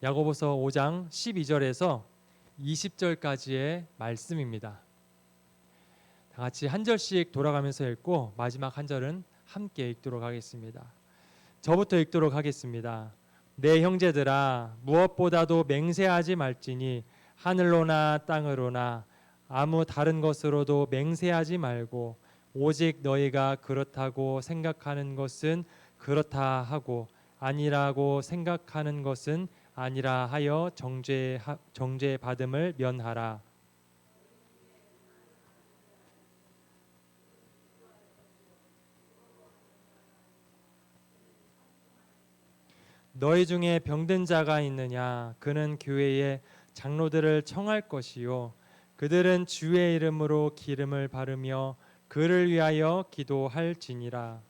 야고보서 5장 12절에서 20절까지의 말씀입니다. 다 같이 한 절씩 돌아가면서 읽고 마지막 한 절은 함께 읽도록 하겠습니다. 저부터 읽도록 하겠습니다. 내 형제들아, 무엇보다도 맹세하지 말지니 하늘로나 땅으로나 아무 다른 것으로도 맹세하지 말고 오직 너희가 그렇다고 생각하는 것은 그렇다 하고 아니라고 생각하는 것은 아니라 하여 정죄받음을 면하라. 너희 중에 병든 자가 있느냐? 그는 교회의 장로들을 청할 것이요 그들은 주의 이름으로 기름을 바르며 그를 위하여 기도할지니라.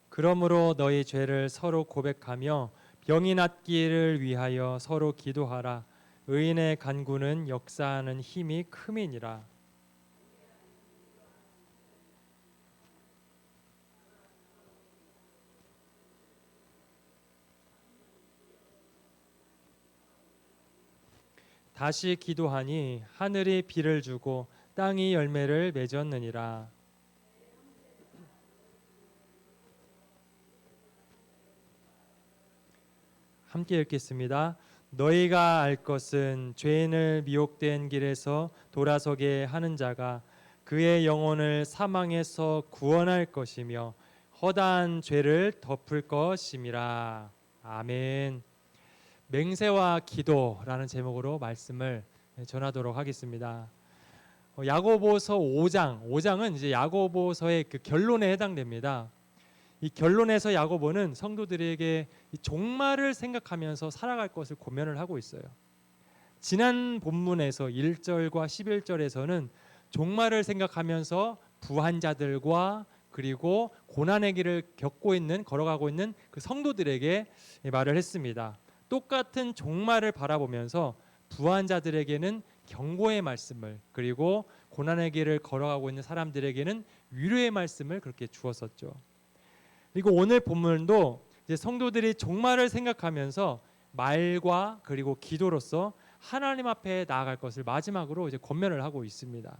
그러므로 너희 죄를 서로 고백하며 병이 낫기를 위하여 서로 기도하라. 의인의 간구는 역사하는 힘이 큼이니라. 다시 기도하니 하늘이 비를 주고 땅이 열매를 맺었느니라. 함께 읽겠습니다. 너희가 알 것은 죄인을 미혹된 길에서 돌아서게 하는 자가 그의 영혼을 사망에서 구원할 것이며 허다한 죄를 덮을 것임이라. 아멘. 맹세와 기도라는 제목으로 말씀을 전하도록 하겠습니다. 야고보서 5장은 이제 야고보서의 그 결론에 해당됩니다. 이 결론에서 야고보는 성도들에게 이 종말을 생각하면서 살아갈 것을 고면을 하고 있어요. 지난 본문에서 1절과 11절에서는 종말을 생각하면서 부한 자들과 그리고 고난의 길을 걸어가고 있는 그 성도들에게 말을 했습니다. 똑같은 종말을 바라보면서 부한 자들에게는 경고의 말씀을, 그리고 고난의 길을 걸어가고 있는 사람들에게는 위로의 말씀을 그렇게 주었었죠. 그리고 오늘 본문도 이제 성도들이 종말을 생각하면서 말과 그리고 기도로서 하나님 앞에 나아갈 것을 마지막으로 이제 권면을 하고 있습니다.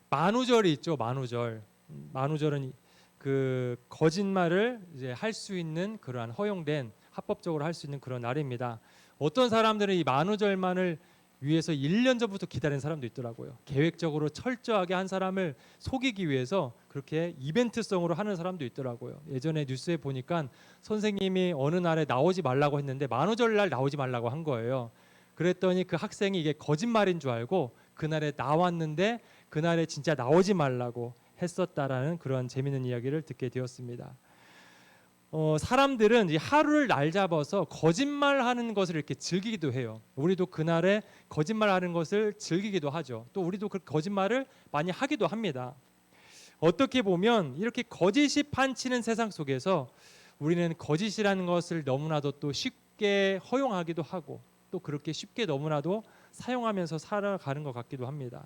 만우절이 있죠. 만우절은 그 거짓말을 이제 할 수 있는 그러한 허용된 합법적으로 할 수 있는 그런 날입니다. 어떤 사람들은 이 만우절만을 위해서 1년 전부터 기다리는 사람도 있더라고요. 계획적으로 철저하게 한 사람을 속이기 위해서 그렇게 이벤트성으로 하는 사람도 있더라고요. 예전에 뉴스에 보니까 선생님이 어느 날에 나오지 말라고 했는데 만우절날 나오지 말라고 한 거예요. 그랬더니 그 학생이 이게 거짓말인 줄 알고 그날에 나왔는데 그날에 진짜 나오지 말라고 했었다라는 그런 재미있는 이야기를 듣게 되었습니다. 사람들은 이 하루를 날 잡아서 거짓말하는 것을 이렇게 즐기기도 해요. 우리도 그날에 거짓말하는 것을 즐기기도 하죠. 또 우리도 그 거짓말을 많이 하기도 합니다. 어떻게 보면 이렇게 거짓이 판치는 세상 속에서 우리는 거짓이라는 것을 너무나도 또 쉽게 허용하기도 하고 또 그렇게 쉽게 너무나도 사용하면서 살아가는 것 같기도 합니다.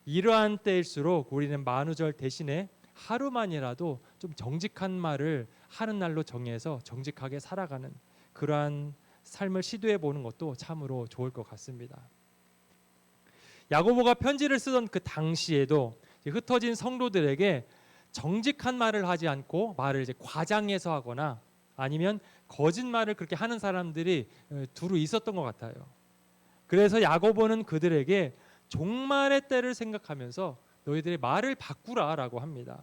이러한 때일수록 우리는 만우절 대신에 하루만이라도 좀 정직한 말을 하는 날로 정해서 정직하게 살아가는 그러한 삶을 시도해 보는 것도 참으로 좋을 것 같습니다. 야고보가 편지를 쓰던 그 당시에도 흩어진 성도들에게 정직한 말을 하지 않고 말을 이제 과장해서 하거나 아니면 거짓말을 그렇게 하는 사람들이 두루 있었던 것 같아요. 그래서 야고보는 그들에게 종말의 때를 생각하면서 너희들의 말을 바꾸라라고 합니다.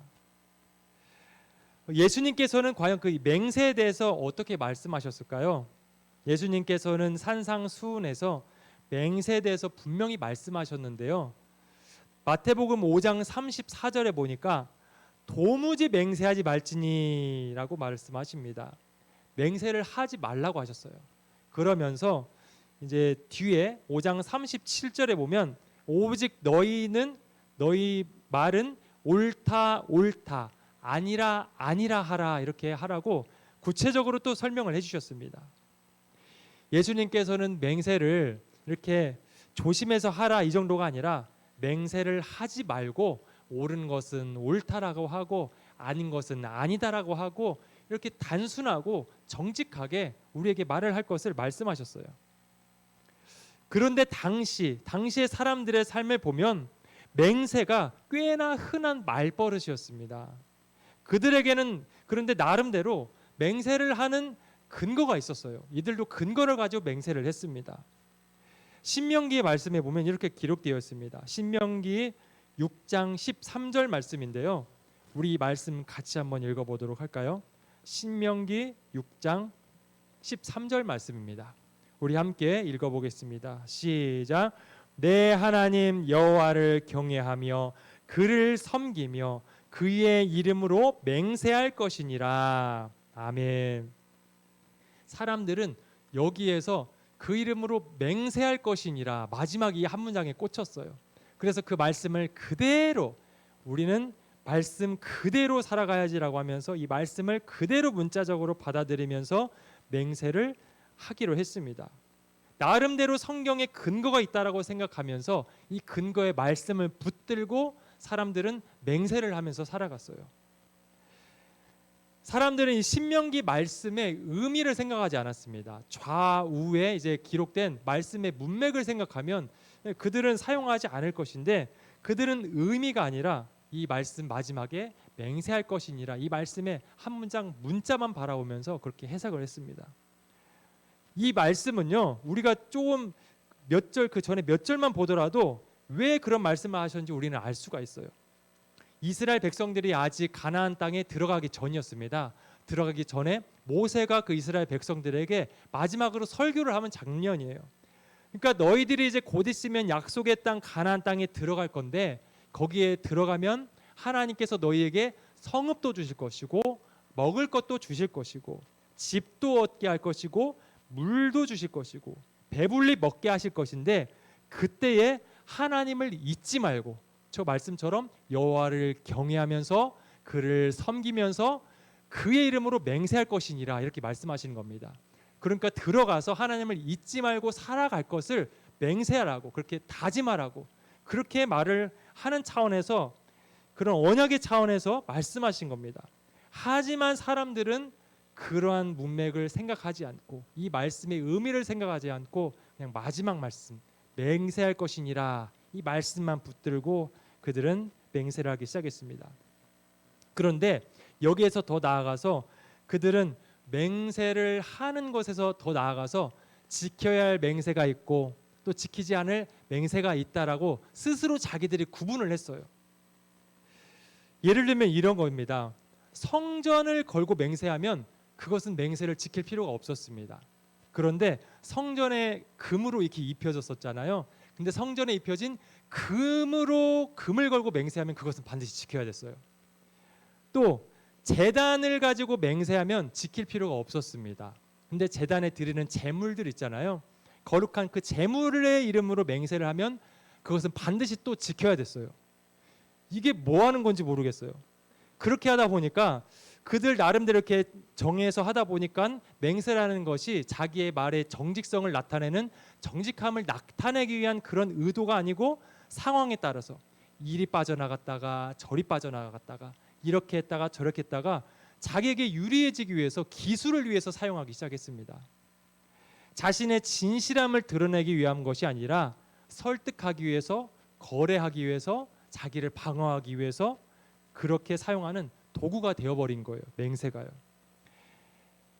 예수님께서는 과연 그 맹세에 대해서 어떻게 말씀하셨을까요? 예수님께서는 산상수훈에서 맹세에 대해서 분명히 말씀하셨는데요. 마태복음 5장 34절에 보니까 도무지 맹세하지 말지니라고 말씀하십니다. 맹세를 하지 말라고 하셨어요. 그러면서 이제 뒤에 5장 37절에 보면 오직 너희 말은 옳다 아니라 하라 이렇게 하라고 구체적으로 또 설명을 해주셨습니다. 예수님께서는 맹세를 이렇게 조심해서 하라 이 정도가 아니라 맹세를 하지 말고 옳은 것은 옳다라고 하고 아닌 것은 아니다라고 하고 이렇게 단순하고 정직하게 우리에게 말을 할 것을 말씀하셨어요. 그런데 당시의 사람들의 삶을 보면 맹세가 꽤나 흔한 말버릇이었습니다. 그들에게는 그런데 나름대로 맹세를 하는 근거가 있었어요. 이들도 근거를 가지고 맹세를 했습니다. 신명기의 말씀에 보면 이렇게 기록되어 있습니다. 신명기 6장 13절 말씀인데요. 우리 이 말씀 같이 한번 읽어보도록 할까요? 신명기 6장 13절 말씀입니다. 우리 함께 읽어보겠습니다. 시작. 내 하나님 여호와를 경외하며 그를 섬기며 그의 이름으로 맹세할 것이니라. 아멘. 사람들은 여기에서 그 이름으로 맹세할 것이니라 마지막 이 한 문장에 꽂혔어요. 그래서 그 말씀을 그대로 우리는 말씀 그대로 살아가야지라고 하면서 이 말씀을 그대로 문자적으로 받아들이면서 맹세를 하기로 했습니다. 나름대로 성경에 근거가 있다라고 생각하면서 이 근거의 말씀을 붙들고 사람들은 맹세를 하면서 살아갔어요. 사람들은 이 신명기 말씀의 의미를 생각하지 않았습니다. 좌우에 이제 기록된 말씀의 문맥을 생각하면 그들은 사용하지 않을 것인데 그들은 의미가 아니라 이 말씀 마지막에 맹세할 것이니라 이 말씀의 한 문장 문자만 바라보면서 그렇게 해석을 했습니다. 이 말씀은요 우리가 조금 몇 절 그 전에 몇 절만 보더라도 왜 그런 말씀을 하셨는지 우리는 알 수가 있어요. 이스라엘 백성들이 아직 가나안 땅에 들어가기 전이었습니다. 들어가기 전에 모세가 그 이스라엘 백성들에게 마지막으로 설교를 하는 장면이에요. 그러니까 너희들이 이제 곧 있으면 약속의 땅 가나안 땅에 들어갈 건데 거기에 들어가면 하나님께서 너희에게 성읍도 주실 것이고 먹을 것도 주실 것이고 집도 얻게 할 것이고 물도 주실 것이고 배불리 먹게 하실 것인데 그때에 하나님을 잊지 말고 저 말씀처럼 여호와를 경외하면서 그를 섬기면서 그의 이름으로 맹세할 것이니라 이렇게 말씀하시는 겁니다. 그러니까 들어가서 하나님을 잊지 말고 살아갈 것을 맹세하라고 그렇게 다짐하라고 그렇게 말을 하는 차원에서 그런 언약의 차원에서 말씀하신 겁니다. 하지만 사람들은 그러한 문맥을 생각하지 않고 이 말씀의 의미를 생각하지 않고 그냥 마지막 말씀 맹세할 것이니라 이 말씀만 붙들고 그들은 맹세를 하기 시작했습니다. 그런데 여기에서 더 나아가서 그들은 맹세를 하는 것에서 더 나아가서 지켜야 할 맹세가 있고 또 지키지 않을 맹세가 있다라고 스스로 자기들이 구분을 했어요. 예를 들면 이런 겁니다. 성전을 걸고 맹세하면 그것은 맹세를 지킬 필요가 없었습니다. 그런데 성전에 금으로 이렇게 입혀졌었잖아요. 근데 성전에 입혀진 금을 걸고 맹세하면 그것은 반드시 지켜야 됐어요. 또 제단을 가지고 맹세하면 지킬 필요가 없었습니다. 근데 제단에 드리는 제물들 있잖아요. 거룩한 그 제물의 이름으로 맹세를 하면 그것은 반드시 또 지켜야 됐어요. 이게 뭐 하는 건지 모르겠어요. 그렇게 하다 보니까 그들 나름대로 이렇게 정해서 하다 보니까 맹세라는 것이 자기의 말의 정직성을 나타내는 정직함을 나타내기 위한 그런 의도가 아니고 상황에 따라서 이리 빠져나갔다가 저리 빠져나갔다가 이렇게 했다가 저렇게 했다가 자기에게 유리해지기 위해서 기술을 위해서 사용하기 시작했습니다. 자신의 진실함을 드러내기 위한 것이 아니라 설득하기 위해서 거래하기 위해서 자기를 방어하기 위해서 그렇게 사용하는 도구가 되어버린 거예요. 맹세가요.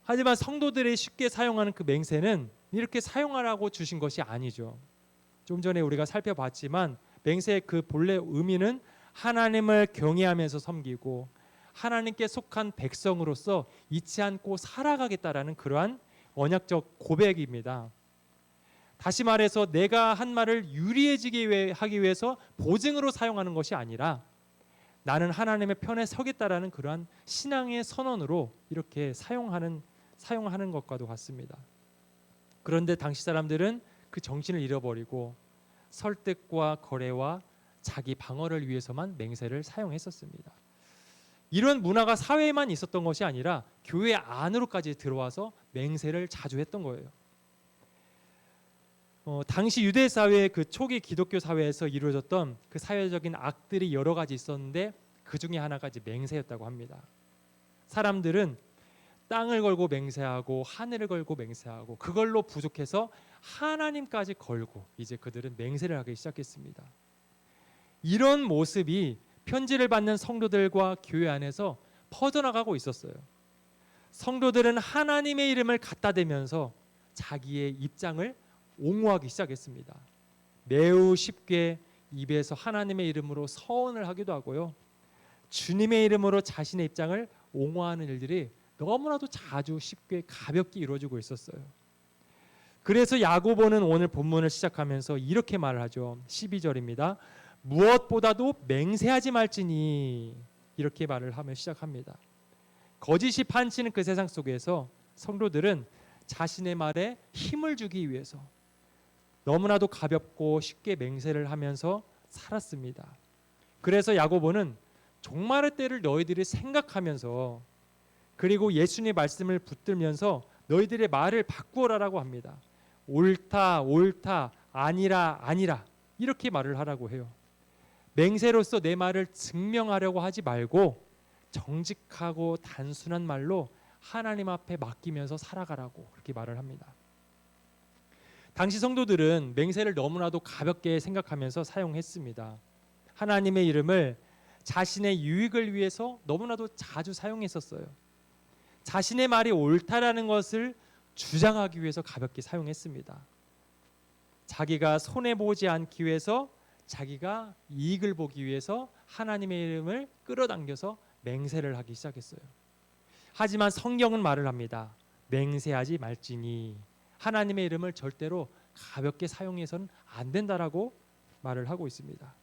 하지만 성도들이 쉽게 사용하는 그 맹세는 이렇게 사용하라고 주신 것이 아니죠. 좀 전에 우리가 살펴봤지만 맹세의 그 본래 의미는 하나님을 경외하면서 섬기고 하나님께 속한 백성으로서 잊지 않고 살아가겠다라는 그러한 언약적 고백입니다. 다시 말해서 내가 한 말을 유리해지게 하기 위해서 보증으로 사용하는 것이 아니라 나는 하나님의 편에 서겠다라는 그러한 신앙의 선언으로 이렇게 사용하는 것과도 같습니다. 그런데 당시 사람들은 그 정신을 잃어버리고 설득과 거래와 자기 방어를 위해서만 맹세를 사용했었습니다. 이런 문화가 사회에만 있었던 것이 아니라 교회 안으로까지 들어와서 맹세를 자주 했던 거예요. 당시 유대 사회 그 초기 기독교 사회에서 이루어졌던 그 사회적인 악들이 여러 가지 있었는데 그 중에 하나가 이제 맹세였다고 합니다. 사람들은 땅을 걸고 맹세하고 하늘을 걸고 맹세하고 그걸로 부족해서 하나님까지 걸고 이제 그들은 맹세를 하기 시작했습니다. 이런 모습이 편지를 받는 성도들과 교회 안에서 퍼져나가고 있었어요. 성도들은 하나님의 이름을 갖다 대면서 자기의 입장을 옹호하기 시작했습니다. 매우 쉽게 입에서 하나님의 이름으로 서원을 하기도 하고요. 주님의 이름으로 자신의 입장을 옹호하는 일들이 너무나도 자주 쉽게 가볍게 이루어지고 있었어요. 그래서 야고보는 오늘 본문을 시작하면서 이렇게 말을 하죠. 12절입니다. 무엇보다도 맹세하지 말지니 이렇게 말을 하며 시작합니다. 거짓이 판치는 그 세상 속에서 성도들은 자신의 말에 힘을 주기 위해서 너무나도 가볍고 쉽게 맹세를 하면서 살았습니다. 그래서 야고보는 종말의 때를 너희들이 생각하면서 그리고 예수님의 말씀을 붙들면서 너희들의 말을 바꾸어라라고 합니다. 옳다 옳다 아니라 아니라 이렇게 말을 하라고 해요. 맹세로서 내 말을 증명하려고 하지 말고 정직하고 단순한 말로 하나님 앞에 맡기면서 살아가라고 그렇게 말을 합니다. 당시 성도들은 맹세를 너무나도 가볍게 생각하면서 사용했습니다. 하나님의 이름을 자신의 유익을 위해서 너무나도 자주 사용했었어요. 자신의 말이 옳다라는 것을 주장하기 위해서 가볍게 사용했습니다. 자기가 손해보지 않기 위해서 자기가 이익을 보기 위해서 하나님의 이름을 끌어당겨서 맹세를 하기 시작했어요. 하지만 성경은 말을 합니다. 맹세하지 말지니 하나님의 이름을 절대로 가볍게 사용해서는 안 된다라고 말을 하고 있습니다.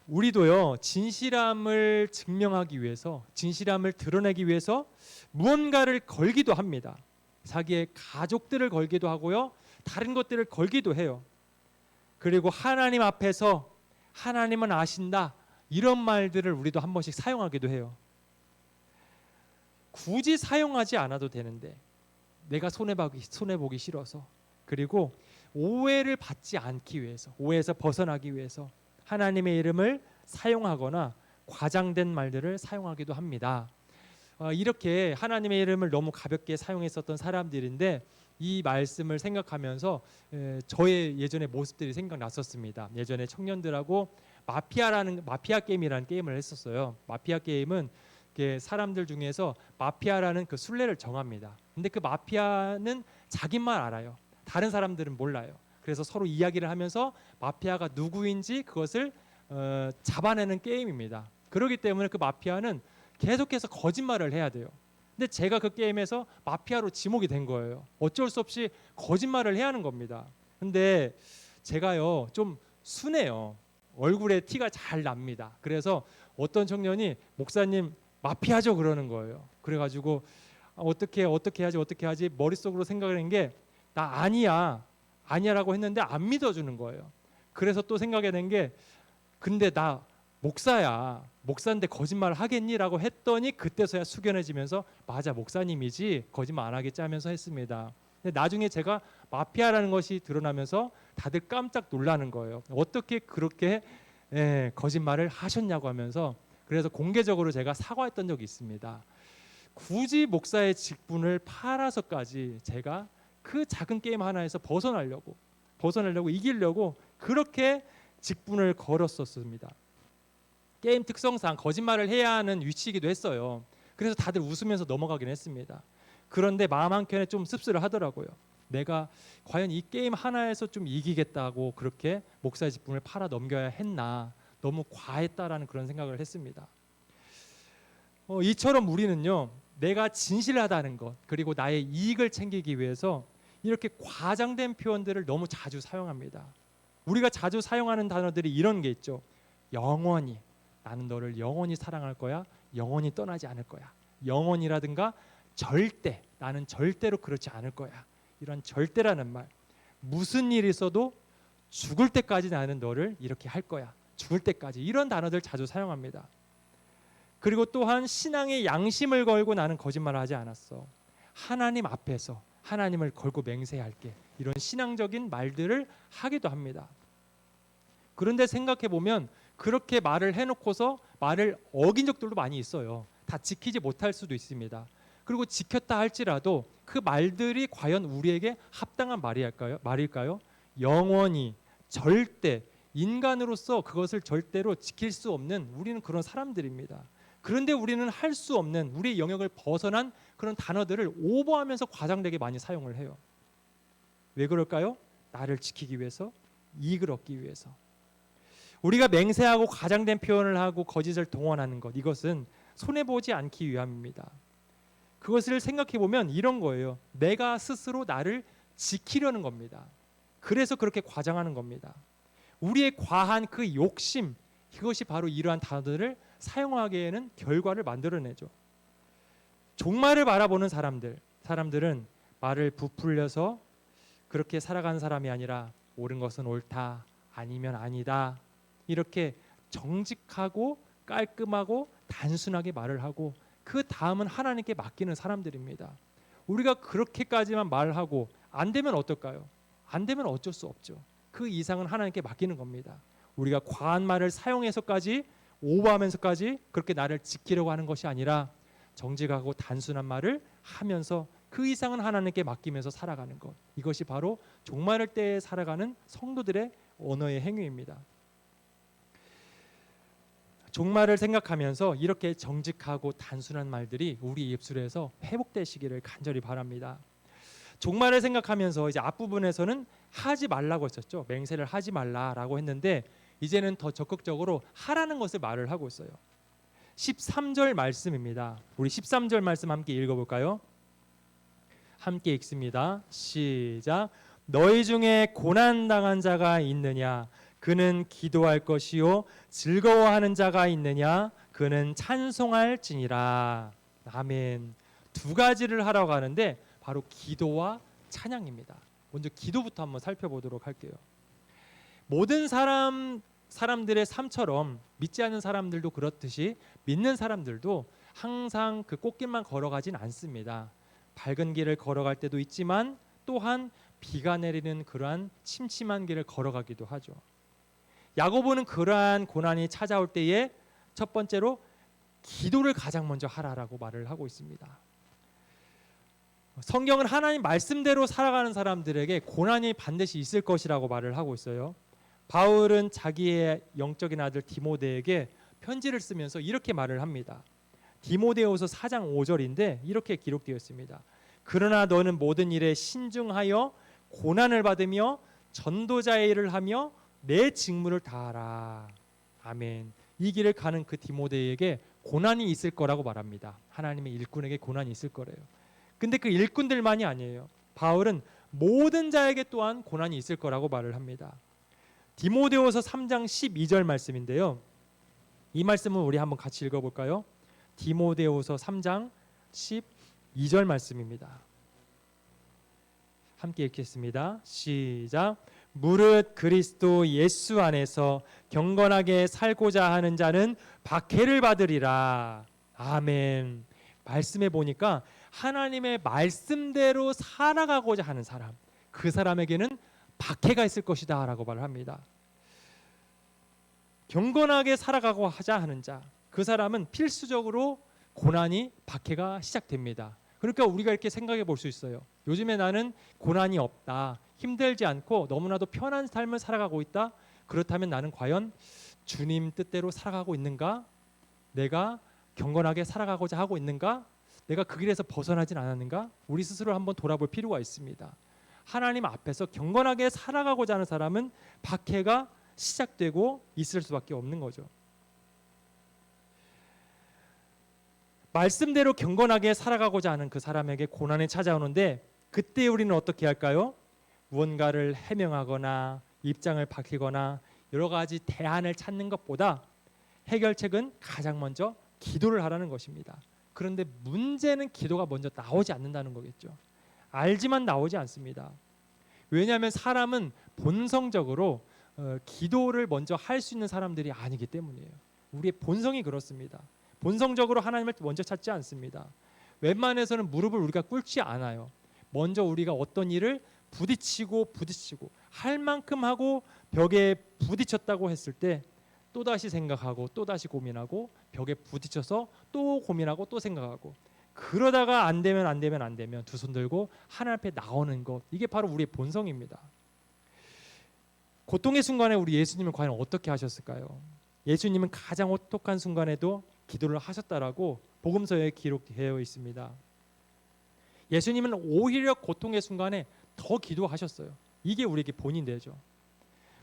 우리도요, 진실함을 증명하기 위해서, 진실함을 드러내기 위해서 무언가를 걸기도 합니다. 자기의 가족들을 걸기도 하고요, 다른 것들을 걸기도 해요. 그리고 하나님 앞에서 하나님은 아신다 이런 말들을 우리도 한 번씩 사용하기도 해요. 굳이 사용하지 않아도 되는데 내가 손해보기 싫어서, 그리고 오해를 받지 않기 위해서, 오해에서 벗어나기 위해서 하나님의 이름을 사용하거나 과장된 말들을 사용하기도 합니다. 이렇게 하나님의 이름을 너무 가볍게 사용했었던 사람들인데 이 말씀을 생각하면서 저의 예전의 모습들이 생각났었습니다. 예전에 청년들하고 마피아 게임이라는 게임을 했었어요. 마피아 게임은 사람들 중에서 마피아라는 그 순례를 정합니다. 근데 그 마피아는 자기만 알아요. 다른 사람들은 몰라요. 그래서 서로 이야기를 하면서 마피아가 누구인지 그것을 잡아내는 게임입니다. 그렇기 때문에 그 마피아는 계속해서 거짓말을 해야 돼요. 근데 제가 그 게임에서 마피아로 지목이 된 거예요. 어쩔 수 없이 거짓말을 해야 하는 겁니다. 근데 제가요 좀 순해요. 얼굴에 티가 잘 납니다. 그래서 어떤 청년이 목사님 마피아죠 그러는 거예요. 그래가지고 어떻게 하지 머릿속으로 생각을 한 게 나 아니야라고 했는데 안 믿어주는 거예요. 그래서 또 생각이 게 근데 나 목사인데 거짓말 하겠니라고 했더니 그때서야 숙연해지면서 맞아 목사님이지 거짓말 안 하겠지 하면서 했습니다. 근데 나중에 제가 마피아라는 것이 드러나면서 다들 깜짝 놀라는 거예요. 어떻게 그렇게 거짓말을 하셨냐고 하면서, 그래서 공개적으로 제가 사과했던 적이 있습니다. 굳이 목사의 직분을 팔아서까지 제가 그 작은 게임 하나에서 벗어나려고 이기려고 그렇게 직분을 걸었었습니다. 게임 특성상 거짓말을 해야 하는 위치이기도 했어요. 그래서 다들 웃으면서 넘어가긴 했습니다. 그런데 마음 한켠에 좀 씁쓸을 하더라고요. 내가 과연 이 게임 하나에서 좀 이기겠다고 그렇게 목사의 직분을 팔아 넘겨야 했나, 너무 과했다라는 그런 생각을 했습니다. 이처럼 우리는요, 내가 진실하다는 것, 그리고 나의 이익을 챙기기 위해서 이렇게 과장된 표현들을 너무 자주 사용합니다. 우리가 자주 사용하는 단어들이 이런 게 있죠. 영원히, 나는 너를 영원히 사랑할 거야. 영원히 떠나지 않을 거야. 영원이라든가 절대, 나는 절대로 그렇지 않을 거야. 이런 절대라는 말, 무슨 일이 있어도 죽을 때까지 나는 너를 이렇게 할 거야. 죽을 때까지, 이런 단어들 자주 사용합니다. 그리고 또한 신앙의 양심을 걸고 나는 거짓말을 하지 않았어. 하나님 앞에서 하나님을 걸고 맹세할게. 이런 신앙적인 말들을 하기도 합니다. 그런데 생각해 보면 그렇게 말을 해놓고서 말을 어긴 적들도 많이 있어요. 다 지키지 못할 수도 있습니다. 그리고 지켰다 할지라도 그 말들이 과연 우리에게 합당한 말일까요? 영원히 절대 인간으로서 그것을 절대로 지킬 수 없는 우리는 그런 사람들입니다. 그런데 우리는 할 수 없는 우리의 영역을 벗어난 그런 단어들을 오버하면서 과장되게 많이 사용을 해요. 왜 그럴까요? 나를 지키기 위해서, 이익을 얻기 위해서. 우리가 맹세하고 과장된 표현을 하고 거짓을 동원하는 것, 이것은 손해보지 않기 위함입니다. 그것을 생각해 보면 이런 거예요. 내가 스스로 나를 지키려는 겁니다. 그래서 그렇게 과장하는 겁니다. 우리의 과한 그 욕심, 이것이 바로 이러한 단어들을 사용하기에는 결과를 만들어내죠. 종말을 바라보는 사람들은 말을 부풀려서 그렇게 살아가는 사람이 아니라 옳은 것은 옳다, 아니면 아니다, 이렇게 정직하고 깔끔하고 단순하게 말을 하고 그 다음은 하나님께 맡기는 사람들입니다. 우리가 그렇게까지만 말하고 안 되면 어떨까요? 안 되면 어쩔 수 없죠. 그 이상은 하나님께 맡기는 겁니다. 우리가 과한 말을 사용해서까지 오버하면서까지 그렇게 나를 지키려고 하는 것이 아니라 정직하고 단순한 말을 하면서 그 이상은 하나님께 맡기면서 살아가는 것, 이것이 바로 종말 때에 살아가는 성도들의 언어의 행위입니다. 종말을 생각하면서 이렇게 정직하고 단순한 말들이 우리 입술에서 회복되시기를 간절히 바랍니다. 종말을 생각하면서 이제 앞부분에서는 하지 말라고 했었죠. 맹세를 하지 말라라고 했는데 이제는 더 적극적으로 하라는 것을 말을 하고 있어요. 13절 말씀입니다. 우리 13절 말씀 함께 읽어볼까요? 함께 읽습니다. 시작. 너희 중에 고난당한 자가 있느냐? 그는 기도할 것이요 즐거워하는 자가 있느냐? 그는 찬송할지니라. 아멘. 두 가지를 하라고 하는데 바로 기도와 찬양입니다. 먼저 기도부터 한번 살펴보도록 할게요. 모든 사람들의 삶처럼 믿지 않는 사람들도 그렇듯이 믿는 사람들도 항상 그 꽃길만 걸어가진 않습니다. 밝은 길을 걸어갈 때도 있지만 또한 비가 내리는 그러한 침침한 길을 걸어가기도 하죠. 야고보는 그러한 고난이 찾아올 때에 첫 번째로 기도를 가장 먼저 하라라고 말을 하고 있습니다. 성경은 하나님 말씀대로 살아가는 사람들에게 고난이 반드시 있을 것이라고 말을 하고 있어요. 바울은 자기의 영적인 아들 디모데에게 편지를 쓰면서 이렇게 말을 합니다. 디모데후서 4장 5절인데 이렇게 기록되어 있습니다. 그러나 너는 모든 일에 신중하여 고난을 받으며 전도자의 일을 하며 내 직무를 다하라. 아멘. 이 길을 가는 그 디모데에게 고난이 있을 거라고 말합니다. 하나님의 일꾼에게 고난이 있을 거래요. 근데 그 일꾼들만이 아니에요. 바울은 모든 자에게 또한 고난이 있을 거라고 말을 합니다. 디모데후서 3장 12절 말씀인데요. 이 말씀은 우리 한번 같이 읽어볼까요? 디모데후서 3장 12절 말씀입니다. 함께 읽겠습니다. 시작. 무릇 그리스도 예수 안에서 경건하게 살고자 하는 자는 박해를 받으리라. 아멘. 말씀해 보니까 하나님의 말씀대로 살아가고자 하는 사람, 그 사람에게는 박해가 있을 것이다 라고 말을 합니다. 경건하게 살아가고자 하는 자, 그 사람은 필수적으로 고난이, 박해가 시작됩니다. 그러니까 우리가 이렇게 생각해 볼 수 있어요. 요즘에 나는 고난이 없다, 힘들지 않고 너무나도 편한 삶을 살아가고 있다. 그렇다면 나는 과연 주님 뜻대로 살아가고 있는가? 내가 경건하게 살아가고자 하고 있는가? 내가 그 길에서 벗어나진 않았는가? 우리 스스로 한번 돌아볼 필요가 있습니다. 하나님 앞에서 경건하게 살아가고자 하는 사람은 박해가 시작되고 있을 수밖에 없는 거죠. 말씀대로 경건하게 살아가고자 하는 그 사람에게 고난이 찾아오는데 그때 우리는 어떻게 할까요? 무언가를 해명하거나 입장을 밝히거나 여러 가지 대안을 찾는 것보다 해결책은 가장 먼저 기도를 하라는 것입니다. 그런데 문제는 기도가 먼저 나오지 않는다는 거겠죠. 알지만 나오지 않습니다. 왜냐하면 사람은 본성적으로 기도를 먼저 할 수 있는 사람들이 아니기 때문이에요. 우리의 본성이 그렇습니다. 본성적으로 하나님을 먼저 찾지 않습니다. 웬만해서는 무릎을 우리가 꿇지 않아요. 먼저 우리가 어떤 일을 부딪히고 할 만큼 하고 벽에 부딪혔다고 했을 때 또다시 생각하고 또다시 고민하고 벽에 부딪혀서 또 고민하고 또 생각하고 그러다가 안 되면 두 손 들고 하나님 앞에 나오는 것, 이게 바로 우리의 본성입니다. 고통의 순간에 우리 예수님은 과연 어떻게 하셨을까요? 예수님은 가장 혹독한 순간에도 기도를 하셨다라고 복음서에 기록되어 있습니다. 예수님은 오히려 고통의 순간에 더 기도하셨어요. 이게 우리에게 본이 되죠.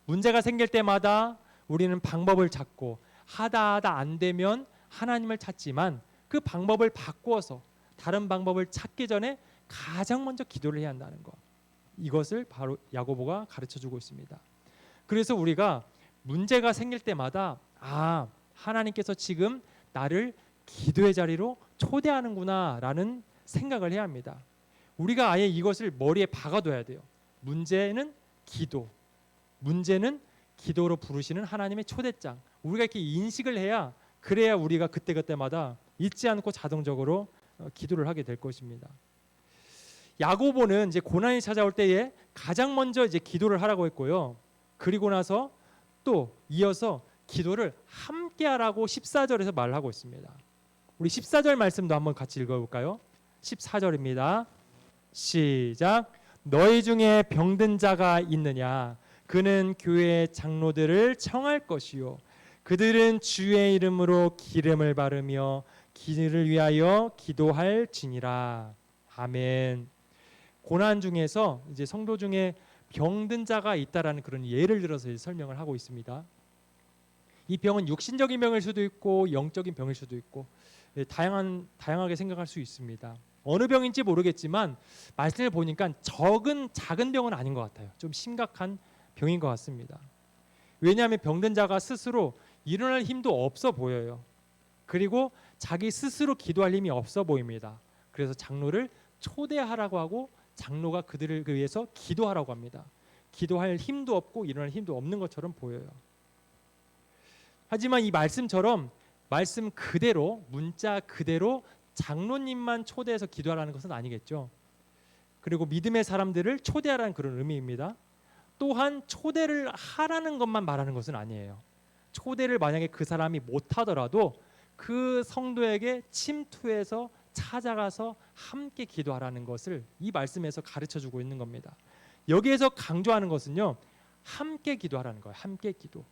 문제가 생길 때마다 우리는 방법을 찾고 하다 안 되면 하나님을 찾지만 그 방법을 바꾸어서 다른 방법을 찾기 전에 가장 먼저 기도를 해야 한다는 것, 이것을 바로 야고보가 가르쳐주고 있습니다. 그래서 우리가 문제가 생길 때마다 하나님께서 지금 나를 기도의 자리로 초대하는구나 라는 생각을 해야 합니다. 우리가 아예 이것을 머리에 박아둬야 돼요. 문제는 기도, 문제는 기도로 부르시는 하나님의 초대장, 우리가 이렇게 인식을 해야, 그래야 우리가 그때그때마다 잊지 않고 자동적으로 기도를 하게 될 것입니다. 야고보는 이제 고난이 찾아올 때에 가장 먼저 이제 기도를 하라고 했고요. 그리고 나서 또 이어서 기도를 함께 하라고 14절에서 말하고 있습니다. 우리 14절 말씀도 한번 같이 읽어볼까요? 14절입니다. 시작. 너희 중에 병든 자가 있느냐? 그는 교회의 장로들을 청할 것이요, 그들은 주의 이름으로 기름을 바르며 기를 위하여 기도할지니라. 아멘. 고난 중에서 이제 성도 중에 병든 자가 있다라는 그런 예를 들어서 설명을 하고 있습니다. 이 병은 육신적인 병일 수도 있고 영적인 병일 수도 있고 다양하게 생각할 수 있습니다. 어느 병인지 모르겠지만 말씀을 보니까 작은 병은 아닌 것 같아요. 좀 심각한 병인 것 같습니다. 왜냐하면 병든 자가 스스로 일어날 힘도 없어 보여요. 그리고 자기 스스로 기도할 힘이 없어 보입니다. 그래서 장로를 초대하라고 하고 장로가 그들을 위해서 기도하라고 합니다. 기도할 힘도 없고 일어날 힘도 없는 것처럼 보여요. 하지만 이 말씀처럼 말씀 그대로, 문자 그대로 장로님만 초대해서 기도하라는 것은 아니겠죠. 그리고 믿음의 사람들을 초대하라는 그런 의미입니다. 또한 초대를 하라는 것만 말하는 것은 아니에요. 초대를 만약에 그 사람이 못하더라도 그 성도에게 침투해서 찾아가서 함께 기도하라는 것을 이 말씀에서 가르쳐주고 있는 겁니다. 여기에서 강조하는 것은요, 함께 기도하라는 거예요. 함께 기도.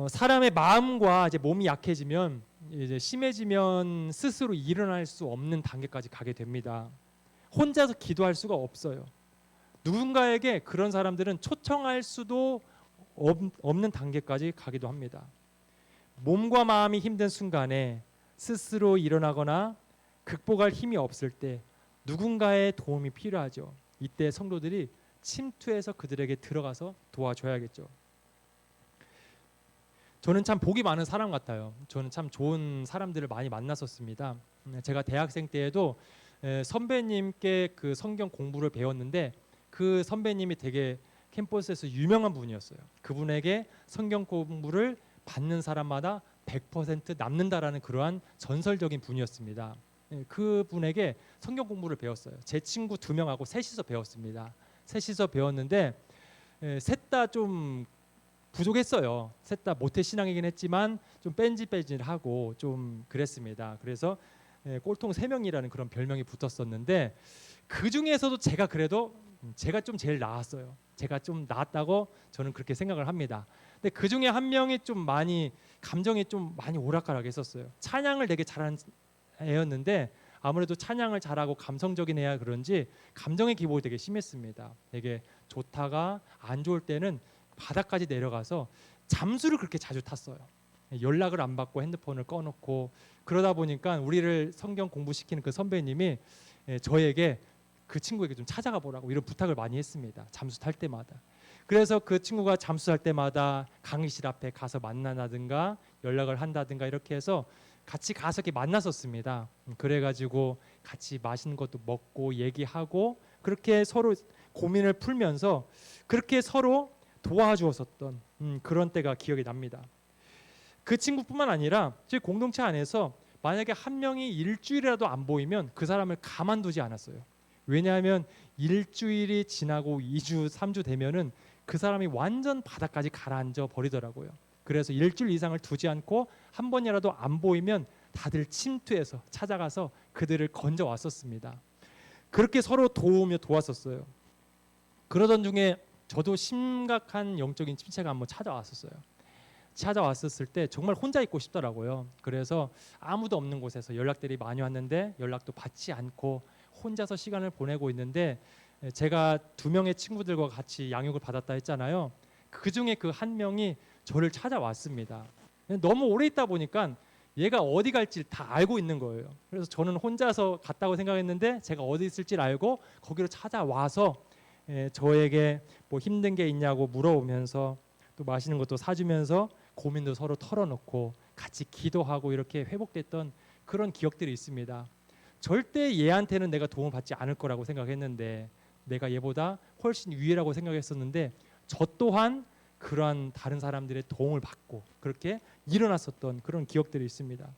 사람의 마음과 이제 몸이 약해지면, 이제 심해지면 스스로 일어날 수 없는 단계까지 가게 됩니다. 혼자서 기도할 수가 없어요. 누군가에게 그런 사람들은 초청할 수도 없는 단계까지 가기도 합니다. 몸과 마음이 힘든 순간에 스스로 일어나거나 극복할 힘이 없을 때 누군가의 도움이 필요하죠. 이때 성도들이 침투해서 그들에게 들어가서 도와줘야겠죠. 저는 참 복이 많은 사람 같아요. 저는 참 좋은 사람들을 많이 만났었습니다. 제가 대학생 때에도 선배님께 그 성경 공부를 배웠는데 그 선배님이 되게 캠퍼스에서 유명한 분이었어요. 그분에게 성경 공부를 받는 사람마다 100% 남는다라는 그러한 전설적인 분이었습니다. 그분에게 성경 공부를 배웠어요. 제 친구 2명하고 셋이서 배웠습니다. 셋이서 배웠는데 셋 다 좀 부족했어요. 셋 다 모태 신앙이긴 했지만 좀 뺀질뺀질하고 좀 그랬습니다. 그래서 꼴통 3명이라는 그런 별명이 붙었었는데 그 중에서도 제가 그래도 제가 좀 제일 나았어요. 제가 좀 나았다고 저는 그렇게 생각을 합니다. 근데 그 중에 한 명이 좀 많이 감정이 좀 많이 오락가락했었어요. 찬양을 되게 잘하는 애였는데 아무래도 찬양을 잘하고 감성적인 애야 그런지 감정의 기복이 되게 심했습니다. 되게 좋다가 안 좋을 때는 바닥까지 내려가서 잠수를 그렇게 자주 탔어요. 연락을 안 받고 핸드폰을 꺼놓고 그러다 보니까 우리를 성경 공부시키는 그 선배님이 저에게 그 친구에게 좀 찾아가 보라고 이런 부탁을 많이 했습니다. 잠수 탈 때마다. 그래서 그 친구가 잠수할 때마다 강의실 앞에 가서 만나든가 연락을 한다든가 이렇게 해서 같이 가서 이렇게 만났었습니다. 그래가지고 같이 맛있는 것도 먹고 얘기하고 그렇게 서로 고민을 풀면서 그렇게 서로 도와주었었던 그런 때가 기억이 납니다. 그 친구뿐만 아니라 저희 공동체 안에서 만약에 한 명이 일주일이라도 안 보이면 그 사람을 가만두지 않았어요. 왜냐하면 일주일이 지나고 2주, 3주 되면은 그 사람이 완전 바닥까지 가라앉아 버리더라고요. 그래서 일주일 이상을 두지 않고 한 번이라도 안 보이면 다들 침투해서 찾아가서 그들을 건져 왔었습니다. 그렇게 서로 도우며 도왔었어요. 그러던 중에 저도 심각한 영적인 침체가 한번 찾아왔었어요. 찾아왔었을 때 정말 혼자 있고 싶더라고요. 그래서 아무도 없는 곳에서 연락들이 많이 왔는데 연락도 받지 않고 혼자서 시간을 보내고 있는데, 제가 2명의 친구들과 같이 양육을 받았다 했잖아요. 그 중에 그 한 명이 저를 찾아왔습니다. 너무 오래 있다 보니까 얘가 어디 갈지 다 알고 있는 거예요. 그래서 저는 혼자서 갔다고 생각했는데 제가 어디 있을지 알고 거기로 찾아와서 저에게 뭐 힘든 게 있냐고 물어오면서 또 맛있는 것도 사주면서 고민도 서로 털어놓고 같이 기도하고 이렇게 회복됐던 그런 기억들이 있습니다. 절대 얘한테는 내가 도움을 받지 않을 거라고 생각했는데, 내가 얘보다 훨씬 위라고 생각했었는데 저 또한 그러한 다른 사람들의 도움을 받고 그렇게 일어났었던 그런 기억들이 있습니다.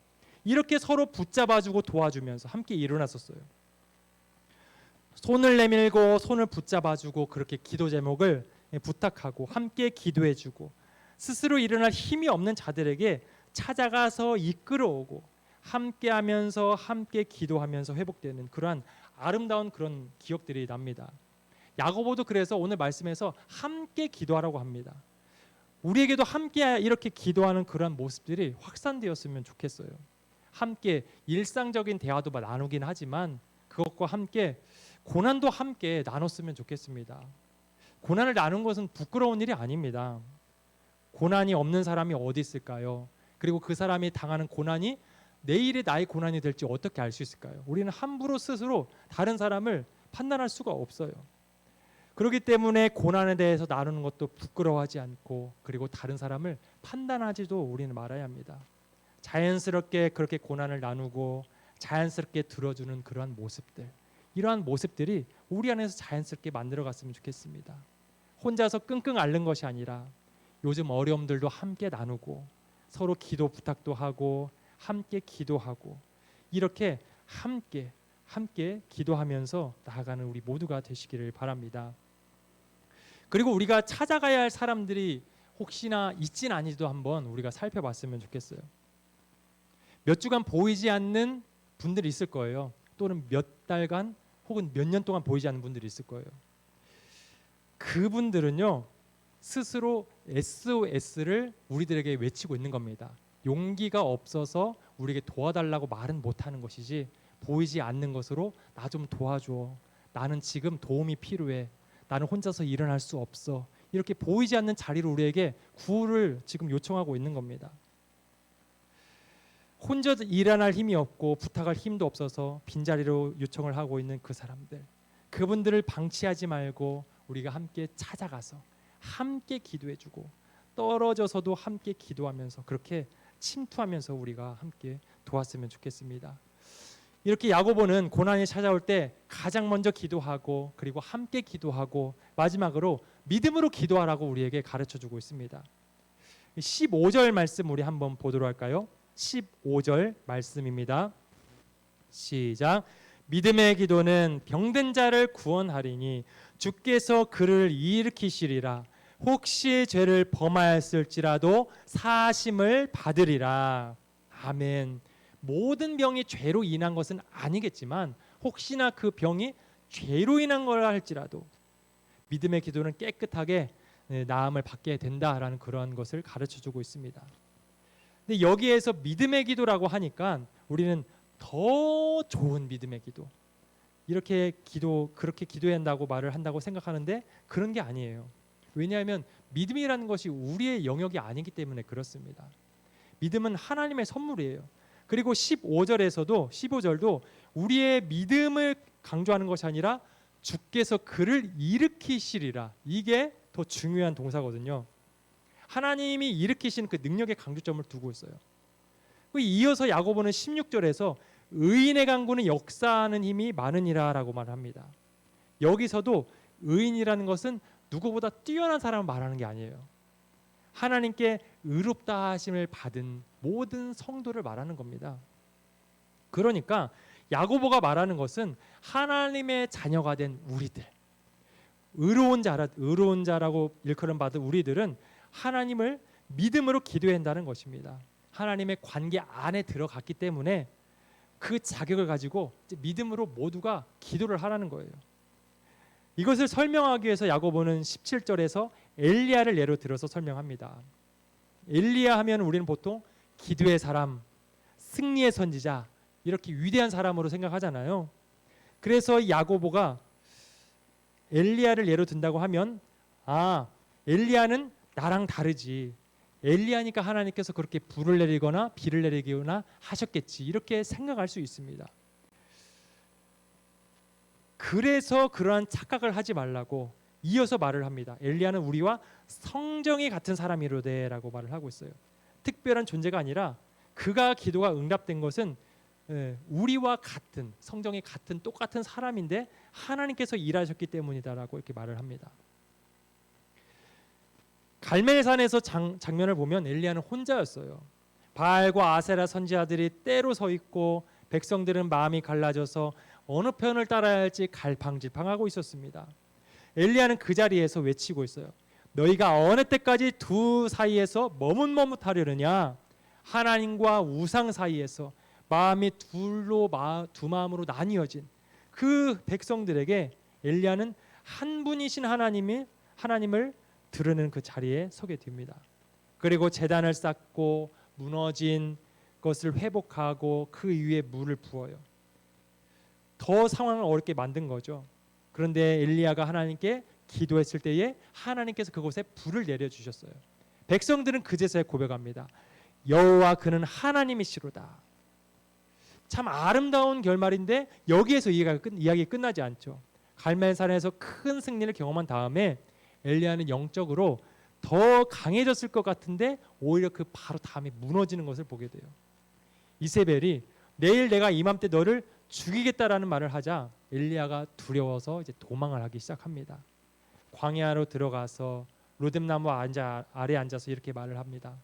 이렇게 서로 붙잡아주고 도와주면서 함께 일어났었어요. 손을 내밀고 손을 붙잡아주고 그렇게 기도 제목을 부탁하고 함께 기도해주고, 스스로 일어날 힘이 없는 자들에게 찾아가서 이끌어오고 함께하면서 함께 기도하면서 회복되는 그러한 아름다운 그런 기억들이 납니다. 야고보도 그래서 오늘 말씀에서 함께 기도하라고 합니다. 우리에게도 함께 이렇게 기도하는 그런 모습들이 확산되었으면 좋겠어요. 함께 일상적인 대화도 나누긴 하지만 그것과 함께 고난도 함께 나눴으면 좋겠습니다. 고난을 나눈 것은 부끄러운 일이 아닙니다. 고난이 없는 사람이 어디 있을까요? 그리고 그 사람이 당하는 고난이 내일의 나의 고난이 될지 어떻게 알 수 있을까요? 우리는 함부로 스스로 다른 사람을 판단할 수가 없어요. 그렇기 때문에 고난에 대해서 나누는 것도 부끄러워하지 않고, 그리고 다른 사람을 판단하지도 우리는 말아야 합니다. 자연스럽게 그렇게 고난을 나누고 자연스럽게 들어주는 그러한 모습들, 이러한 모습들이 우리 안에서 자연스럽게 만들어갔으면 좋겠습니다. 혼자서 끙끙 앓는 것이 아니라 요즘 어려움들도 함께 나누고 서로 기도 부탁도 하고 함께 기도하고, 이렇게 함께 기도하면서 나아가는 우리 모두가 되시기를 바랍니다. 그리고 우리가 찾아가야 할 사람들이 혹시나 있진 아니도 한번 우리가 살펴봤으면 좋겠어요. 몇 주간 보이지 않는 분들이 있을 거예요. 또는 몇 달간 혹은 몇 년 동안 보이지 않는 분들이 있을 거예요. 그분들은요, 스스로 SOS를 우리들에게 외치고 있는 겁니다. 용기가 없어서 우리에게 도와달라고 말은 못하는 것이지, 보이지 않는 것으로 나 좀 도와줘, 나는 지금 도움이 필요해, 나는 혼자서 일어날 수 없어, 이렇게 보이지 않는 자리로 우리에게 구호를 지금 요청하고 있는 겁니다. 혼자 일어날 힘이 없고 부탁할 힘도 없어서 빈자리로 요청을 하고 있는 그 사람들, 그분들을 방치하지 말고 우리가 함께 찾아가서 함께 기도해주고 떨어져서도 함께 기도하면서 그렇게 침투하면서 우리가 함께 도왔으면 좋겠습니다. 이렇게 야고보는 고난이 찾아올 때 가장 먼저 기도하고 그리고 함께 기도하고 마지막으로 믿음으로 기도하라고 우리에게 가르쳐주고 있습니다. 15절 말씀 우리 한번 보도록 할까요? 15절 말씀입니다. 시작. 믿음의 기도는 병든 자를 구원하리니 주께서 그를 일으키시리라. 혹시 죄를 범하였을지라도 사하심을 받으리라. 아멘. 모든 병이 죄로 인한 것은 아니겠지만 혹시나 그 병이 죄로 인한 거라 할지라도 믿음의 기도는 깨끗하게 나음을 받게 된다라는 그런 것을 가르쳐주고 있습니다. 근데 여기에서 믿음의 기도라고 하니까 우리는 더 좋은 믿음의 기도, 이렇게 그렇게 기도해야 한다고 말을 한다고 생각하는데 그런 게 아니에요. 왜냐하면 믿음이라는 것이 우리의 영역이 아니기 때문에 그렇습니다. 믿음은 하나님의 선물이에요. 그리고 15절도 우리의 믿음을 강조하는 것이 아니라 주께서 그를 일으키시리라, 이게 더 중요한 동사거든요. 하나님이 일으키신 그 능력의 강조점을 두고 있어요. 이어서 야고보는 16절에서 의인의 강구는 역사하는 힘이 많으니라 라고 말합니다. 여기서도 의인이라는 것은 누구보다 뛰어난 사람을 말하는 게 아니에요. 하나님께 의롭다 하심을 받은 모든 성도를 말하는 겁니다. 그러니까 야고보가 말하는 것은 하나님의 자녀가 된 우리들, 의로운 자라고 일컬음 받은 우리들은 하나님을 믿음으로 기도해야 한다는 것입니다. 하나님의 관계 안에 들어갔기 때문에 그 자격을 가지고 믿음으로 모두가 기도를 하라는 거예요. 이것을 설명하기 위해서 야고보는 17절에서 엘리야를 예로 들어서 설명합니다. 엘리야 하면 우리는 보통 기도의 사람, 승리의 선지자, 이렇게 위대한 사람으로 생각하잖아요. 그래서 야고보가 엘리야를 예로 든다고 하면 엘리야는 나랑 다르지. 엘리야니까 하나님께서 그렇게 불을 내리거나 비를 내리거나 하셨겠지. 이렇게 생각할 수 있습니다. 그래서 그러한 착각을 하지 말라고 이어서 말을 합니다. 엘리야는 우리와 성정이 같은 사람이로되라고 말을 하고 있어요. 특별한 존재가 아니라 그가 기도가 응답된 것은 우리와 같은, 성정이 같은 똑같은 사람인데 하나님께서 일하셨기 때문이다라고 이렇게 말을 합니다. 갈멜산에서 장면을 보면 엘리야는 혼자였어요. 바알과 아세라 선지자들이 때로 서 있고 백성들은 마음이 갈라져서 어느 편을 따라야 할지 갈팡질팡하고 있었습니다. 엘리야는 그 자리에서 외치고 있어요. 너희가 어느 때까지 두 사이에서 머뭇머뭇하려느냐? 하나님과 우상 사이에서 마음이 두 마음으로 나뉘어진 그 백성들에게 엘리야는 한 분이신 하나님을 드러내는 그 자리에 서게 됩니다. 그리고 제단을 쌓고 무너진 것을 회복하고 그 위에 물을 부어요. 더 상황을 어렵게 만든 거죠. 그런데 엘리야가 하나님께 기도했을 때에 하나님께서 그곳에 불을 내려주셨어요. 백성들은 그제서야 고백합니다. 여호와 그는 하나님이시로다. 참 아름다운 결말인데 여기에서 이야기 끝나지 않죠. 갈멜산에서 큰 승리를 경험한 다음에 엘리야는 영적으로 더 강해졌을 것 같은데 오히려 그 바로 다음에 무너지는 것을 보게 돼요. 이세벨이 내일 내가 이맘때 너를 죽이겠다라는 말을 하자 엘리야가 두려워서 이제 도망을 하기 시작합니다. 광야로 들어가서 로뎀나무 아래 앉아서 이렇게 말을 합니다.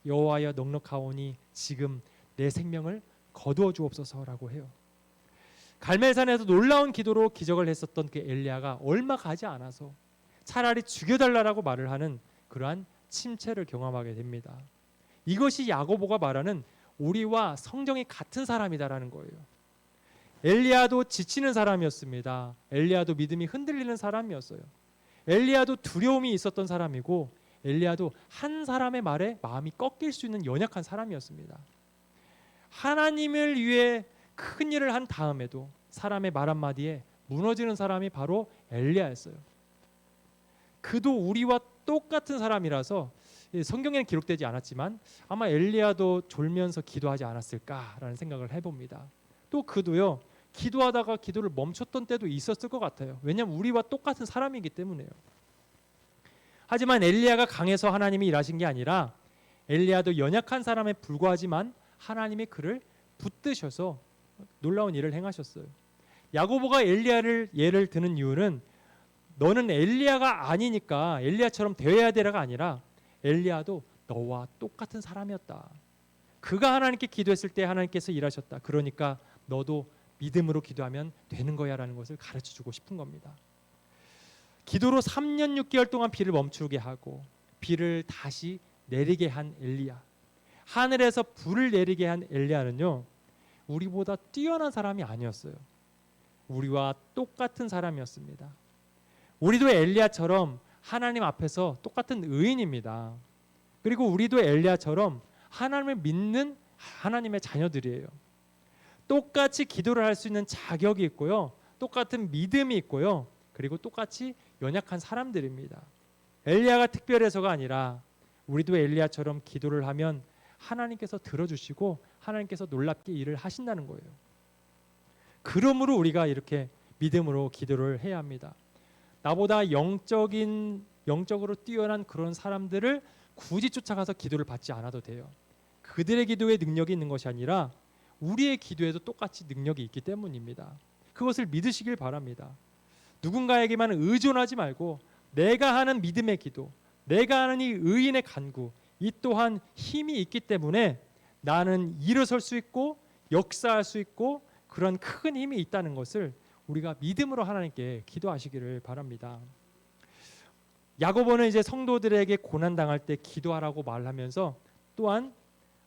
여호와여 넉넉하오니 지금 내 생명을 거두어 주옵소서라고 해요. 갈멜산에서 놀라운 기도로 기적을 했었던 그 엘리야가 얼마 가지 않아서 차라리 죽여달라고 말을 하는 그러한 침체를 경험하게 됩니다. 이것이 야고보가 말하는 우리와 성정이 같은 사람이다라는 거예요. 엘리야도 지치는 사람이었습니다. 엘리야도 믿음이 흔들리는 사람이었어요. 엘리야도 두려움이 있었던 사람이고 엘리야도 한 사람의 말에 마음이 꺾일 수 있는 연약한 사람이었습니다. 하나님을 위해 큰 일을 한 다음에도 사람의 말 한마디에 무너지는 사람이 바로 엘리야였어요. 그도 우리와 똑같은 사람이라서 성경에는 기록되지 않았지만 아마 엘리야도 졸면서 기도하지 않았을까라는 생각을 해봅니다. 또 그도요, 기도하다가 기도를 멈췄던 때도 있었을 것 같아요. 왜냐하면 우리와 똑같은 사람이기 때문에요. 하지만 엘리야가 강해서 하나님이 일하신 게 아니라 엘리야도 연약한 사람에 불과하지만 하나님이 그를 붙드셔서 놀라운 일을 행하셨어요. 야고보가 엘리야를 예를 드는 이유는 너는 엘리야가 아니니까 엘리야처럼 되어야 되라가 아니라 엘리야도 너와 똑같은 사람이었다. 그가 하나님께 기도했을 때 하나님께서 일하셨다. 그러니까 너도 믿음으로 기도하면 되는 거야라는 것을 가르쳐주고 싶은 겁니다. 기도로 3년 6개월 동안 비를 멈추게 하고 비를 다시 내리게 한 엘리야, 하늘에서 불을 내리게 한 엘리야는요, 우리보다 뛰어난 사람이 아니었어요. 우리와 똑같은 사람이었습니다. 우리도 엘리야처럼 하나님 앞에서 똑같은 의인입니다. 그리고 우리도 엘리야처럼 하나님을 믿는 하나님의 자녀들이에요. 똑같이 기도를 할 수 있는 자격이 있고요, 똑같은 믿음이 있고요, 그리고 똑같이 연약한 사람들입니다. 엘리야가 특별해서가 아니라 우리도 엘리야처럼 기도를 하면 하나님께서 들어주시고 하나님께서 놀랍게 일을 하신다는 거예요. 그러므로 우리가 이렇게 믿음으로 기도를 해야 합니다. 나보다 영적으로 뛰어난 그런 사람들을 굳이 쫓아가서 기도를 받지 않아도 돼요. 그들의 기도에 능력이 있는 것이 아니라 우리의 기도에도 똑같이 능력이 있기 때문입니다. 그것을 믿으시길 바랍니다. 누군가에게만 의존하지 말고 내가 하는 믿음의 기도, 내가 하는 이 의인의 간구, 이 또한 힘이 있기 때문에 나는 일어설 수 있고 역사할 수 있고 그런 큰 힘이 있다는 것을 우리가 믿음으로 하나님께 기도하시기를 바랍니다. 야고보는 이제 성도들에게 고난 당할 때 기도하라고 말하면서 또한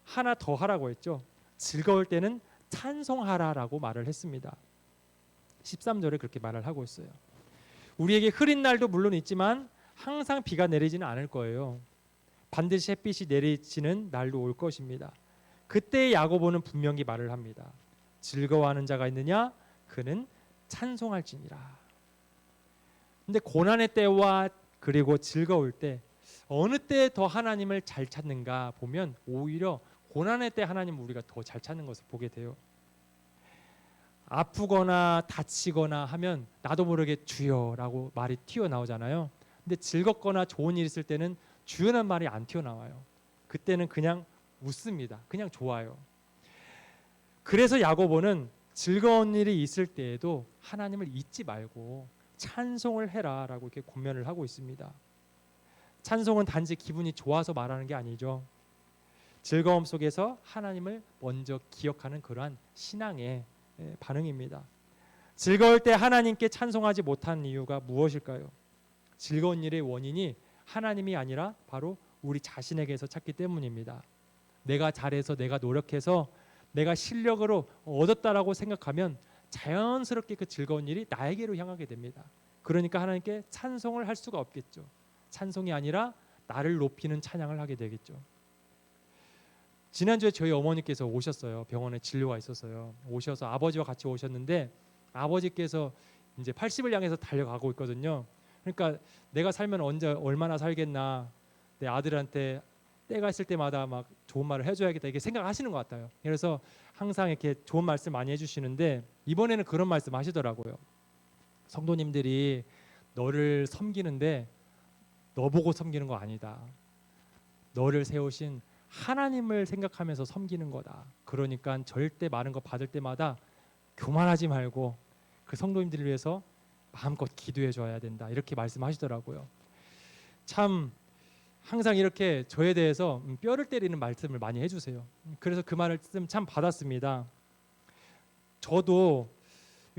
하나 더 하라고 했죠. 즐거울 때는 찬송하라라고 말을 했습니다. 13절에 그렇게 말을 하고 있어요. 우리에게 흐린 날도 물론 있지만 항상 비가 내리지는 않을 거예요. 반드시 햇빛이 내리치는 날도 올 것입니다. 그때 야고보는 분명히 말을 합니다. 즐거워하는 자가 있느냐? 그는 찬송할지니라. 근데 고난의 때와 그리고 즐거울 때 어느 때 더 하나님을 잘 찾는가 보면 오히려 고난의 때 하나님을 우리가 더 잘 찾는 것을 보게 돼요. 아프거나 다치거나 하면 나도 모르게 주여라고 말이 튀어나오잖아요. 근데 즐겁거나 좋은 일 있을 때는 주여라는 말이 안 튀어나와요. 그때는 그냥 웃습니다. 그냥 좋아요. 그래서 야고보는 즐거운 일이 있을 때에도 하나님을 잊지 말고 찬송을 해라라고 이렇게 권면을 하고 있습니다. 찬송은 단지 기분이 좋아서 말하는 게 아니죠. 즐거움 속에서 하나님을 먼저 기억하는 그러한 신앙의 반응입니다. 즐거울 때 하나님께 찬송하지 못한 이유가 무엇일까요? 즐거운 일의 원인이 하나님이 아니라 바로 우리 자신에게서 찾기 때문입니다. 내가 잘해서 내가 노력해서 내가 실력으로 얻었다라고 생각하면 자연스럽게 그 즐거운 일이 나에게로 향하게 됩니다. 그러니까 하나님께 찬송을 할 수가 없겠죠. 찬송이 아니라 나를 높이는 찬양을 하게 되겠죠. 지난주에 저희 어머니께서 오셨어요. 병원에 진료가 있었어요. 오셔서 아버지와 같이 오셨는데 아버지께서 이제 80을 향해서 달려가고 있거든요. 그러니까 내가 살면 언제 얼마나 살겠나, 내 아들한테 때가 있을 때마다 막 좋은 말을 해줘야겠다 이렇게 생각하시는 것 같아요. 그래서 항상 이렇게 좋은 말씀 많이 해주시는데 이번에는 그런 말씀 하시더라고요. 성도님들이 너를 섬기는데 너 보고 섬기는 거 아니다. 너를 세우신 하나님을 생각하면서 섬기는 거다. 그러니까 절대 많은 거 받을 때마다 교만하지 말고 그 성도님들을 위해서 마음껏 기도해 줘야 된다. 이렇게 말씀하시더라고요. 참 항상 이렇게 저에 대해서 뼈를 때리는 말씀을 많이 해주세요. 그래서 그 말씀 참 받았습니다. 저도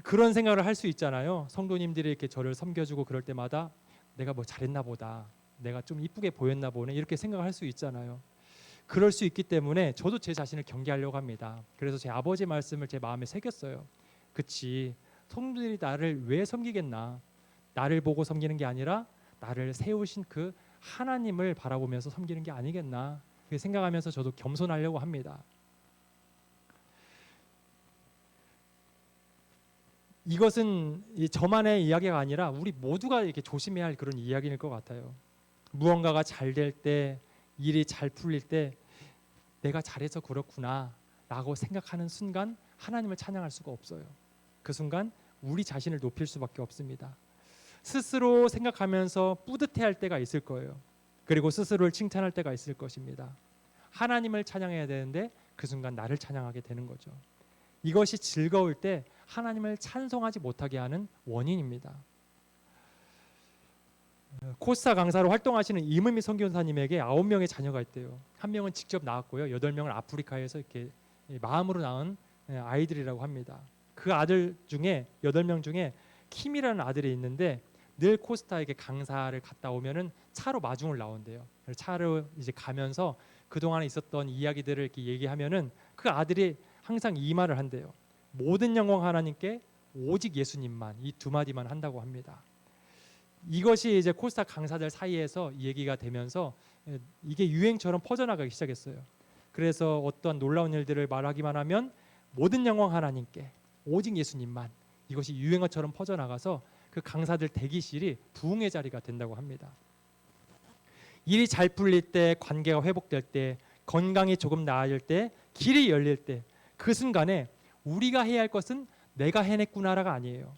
그런 생각을 할 수 있잖아요. 성도님들이 이렇게 저를 섬겨주고 그럴 때마다 내가 뭐 잘했나 보다, 내가 좀 이쁘게 보였나 보네 이렇게 생각할 수 있잖아요. 그럴 수 있기 때문에 저도 제 자신을 경계하려고 합니다. 그래서 제 아버지 말씀을 제 마음에 새겼어요. 그치, 성도들이 나를 왜 섬기겠나? 나를 보고 섬기는 게 아니라 나를 세우신 그 하나님을 바라보면서 섬기는 게 아니겠나 생각하면서 저도 겸손하려고 합니다. 이것은 저만의 이야기가 아니라 우리 모두가 이렇게 조심해야 할 그런 이야기일 것 같아요. 무언가가 잘 될 때, 일이 잘 풀릴 때 내가 잘해서 그렇구나 라고 생각하는 순간 하나님을 찬양할 수가 없어요. 그 순간 우리 자신을 높일 수밖에 없습니다. 스스로 생각하면서 뿌듯해할 때가 있을 거예요. 그리고 스스로를 칭찬할 때가 있을 것입니다. 하나님을 찬양해야 되는데 그 순간 나를 찬양하게 되는 거죠. 이것이 즐거울 때 하나님을 찬송하지 못하게 하는 원인입니다. 코스타 강사로 활동하시는 이문미 선교사님에게 9명의 자녀가 있대요. 1명은 직접 낳았고요. 8명은 아프리카에서 이렇게 마음으로 낳은 아이들이라고 합니다. 그 아들 중에 8명 중에 킴이라는 아들이 있는데 늘 코스타에게 강사를 갔다 오면은 차로 마중을 나온대요. 차로 이제 가면서 그동안에 있었던 이야기들을 이렇게 얘기하면은 그 아들이 항상 이 말을 한대요. 모든 영광 하나님께 오직 예수님만, 이 두 마디만 한다고 합니다. 이것이 이제 코스타 강사들 사이에서 얘기가 되면서 이게 유행처럼 퍼져나가기 시작했어요. 그래서 어떤 놀라운 일들을 말하기만 하면 모든 영광 하나님께 오직 예수님만, 이것이 유행어처럼 퍼져나가서 그 강사들 대기실이 부흥의 자리가 된다고 합니다. 일이 잘 풀릴 때, 관계가 회복될 때, 건강이 조금 나아질 때, 길이 열릴 때, 그 순간에 우리가 해야 할 것은 내가 해냈구나라가 아니에요.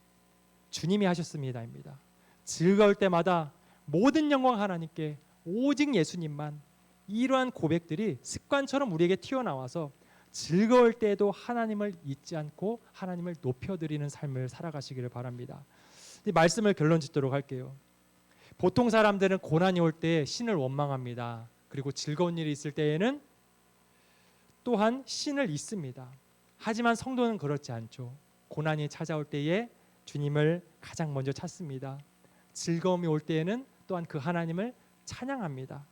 주님이 하셨습니다입니다. 즐거울 때마다 모든 영광 하나님께 오직 예수님만, 이러한 고백들이 습관처럼 우리에게 튀어나와서 즐거울 때에도 하나님을 잊지 않고 하나님을 높여드리는 삶을 살아가시기를 바랍니다. 이 말씀을 결론 짓도록 할게요. 보통 사람들은 고난이 올 때 신을 원망합니다. 그리고 즐거운 일이 있을 때에는 또한 신을 잊습니다. 하지만 성도는 그렇지 않죠. 고난이 찾아올 때에 주님을 가장 먼저 찾습니다. 즐거움이 올 때에는 또한 그 하나님을 찬양합니다.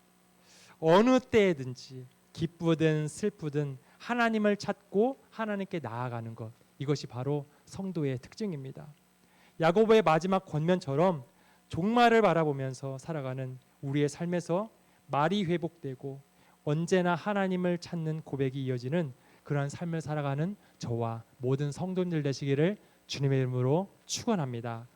어느 때든지 기쁘든 슬프든 하나님을 찾고 하나님께 나아가는 것, 이것이 바로 성도의 특징입니다. 야고보의 마지막 권면처럼 종말을 바라보면서 살아가는 우리의 삶에서 말이 회복되고 언제나 하나님을 찾는 고백이 이어지는 그러한 삶을 살아가는 저와 모든 성도님들 되시기를 주님의 이름으로 축원합니다.